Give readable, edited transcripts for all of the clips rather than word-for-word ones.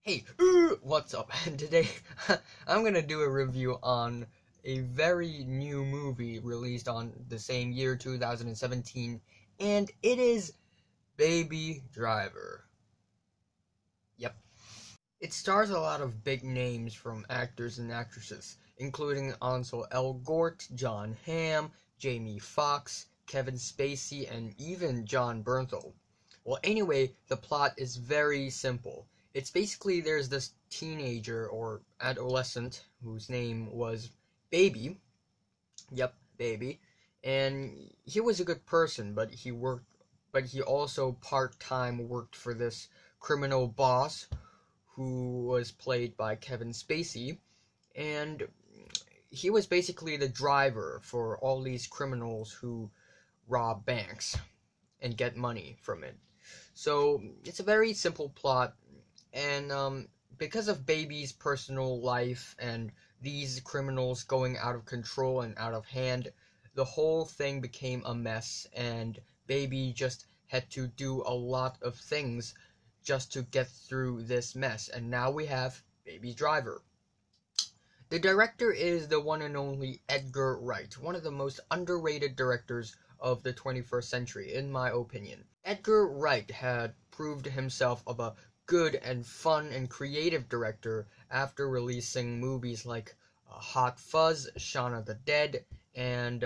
Hey, what's up? And today I'm gonna do a review on a very new movie released on the same year, 2017, and it is Baby Driver. Yep. It stars a lot of big names from actors and actresses, including Ansel Elgort, Jon Hamm, Jamie Foxx, Kevin Spacey, and even Jon Bernthal. Well, anyway, the plot is very simple. It's basically there's this teenager or adolescent whose name was Baby. Yep, Baby. And he was a good person, but he also part-time worked for this criminal boss who was played by Kevin Spacey, and he was basically the driver for all these criminals who rob banks and get money from it. So it's a very simple plot, and because of Baby's personal life and these criminals going out of control and out of hand, the whole thing became a mess, and Baby just had to do a lot of things just to get through this mess, and now we have Baby Driver. The director is the one and only Edgar Wright, one of the most underrated directors of the 21st century, in my opinion. Edgar Wright had proved himself of a good and fun and creative director after releasing movies like Hot Fuzz, Shaun of the Dead, and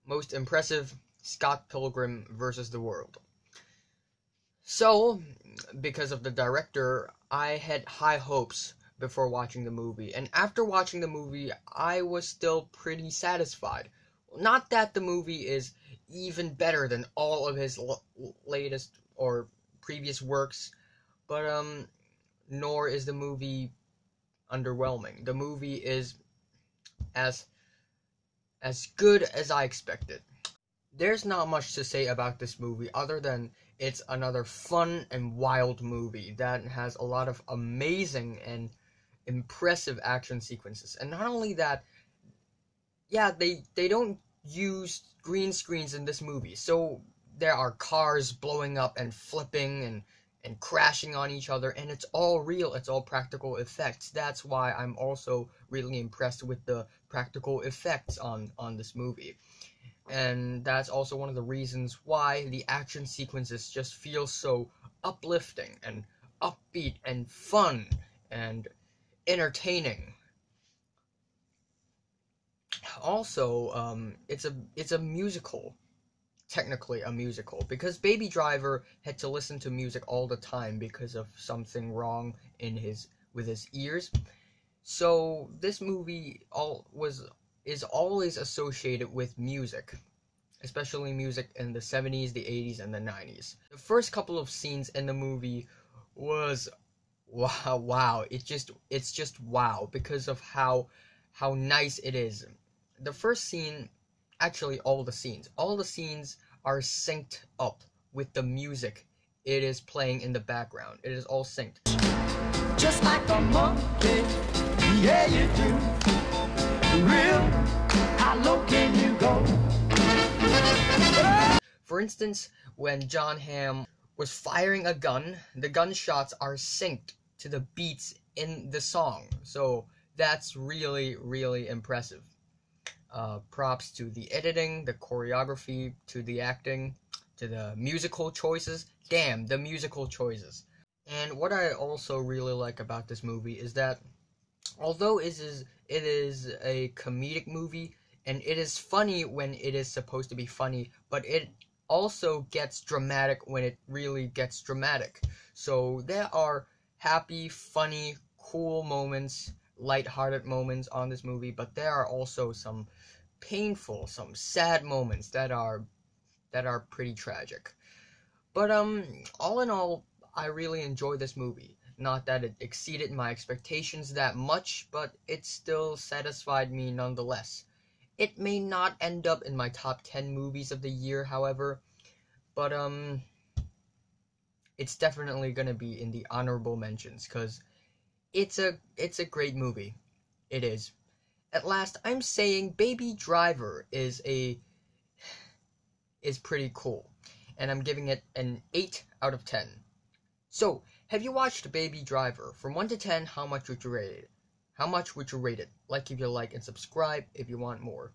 most impressive, Scott Pilgrim vs. the World. So, because of the director, I had high hopes before watching the movie, and after watching the movie, I was still pretty satisfied. Not that the movie is even better than all of his latest or previous works, but nor is the movie underwhelming. The movie is as good as I expected. There's not much to say about this movie other than it's another fun and wild movie that has a lot of amazing and impressive action sequences. And not only that, yeah, they don't use green screens in this movie, so there are cars blowing up and flipping and crashing on each other, and it's all real, it's all practical effects. That's why I'm also really impressed with the practical effects on this movie. And that's also one of the reasons why the action sequences just feel so uplifting and upbeat and fun and entertaining. Also, it's a musical, technically a musical, because Baby Driver had to listen to music all the time because of something wrong with his ears. So this movie is always associated with music, especially music in the 70s, the 80s, and the 90s. The first couple of scenes in the movie was wow. It's just wow because of how nice it is. The first scene, actually all the scenes are synced up with the music it is playing in the background. It is all synced. Just like a monkey, yeah you do. Real, how low can you go? For instance, when Jon Hamm was firing a gun, the gunshots are synced to the beats in the song. So that's really, really impressive. Props to the editing, the choreography, to the acting, to the musical choices. Damn, the musical choices. And what I also really like about this movie is that although it is a comedic movie, and it is funny when it is supposed to be funny, but it also gets dramatic when it really gets dramatic. So there are happy, funny, cool moments, light-hearted moments on this movie, but there are also some painful, some sad moments that are pretty tragic. But all in all, I really enjoy this movie. Not that it exceeded my expectations that much, but it still satisfied me nonetheless. It may not end up in my top 10 movies of the year, however, but it's definitely gonna be in the honorable mentions, cause it's a great movie. It is. At last, I'm saying Baby Driver is pretty cool, and I'm giving it an 8 out of 10. So, Have you watched Baby Driver? From 1 to 10, how much would you rate it? How much would you rate it? Like if you like and subscribe if you want more.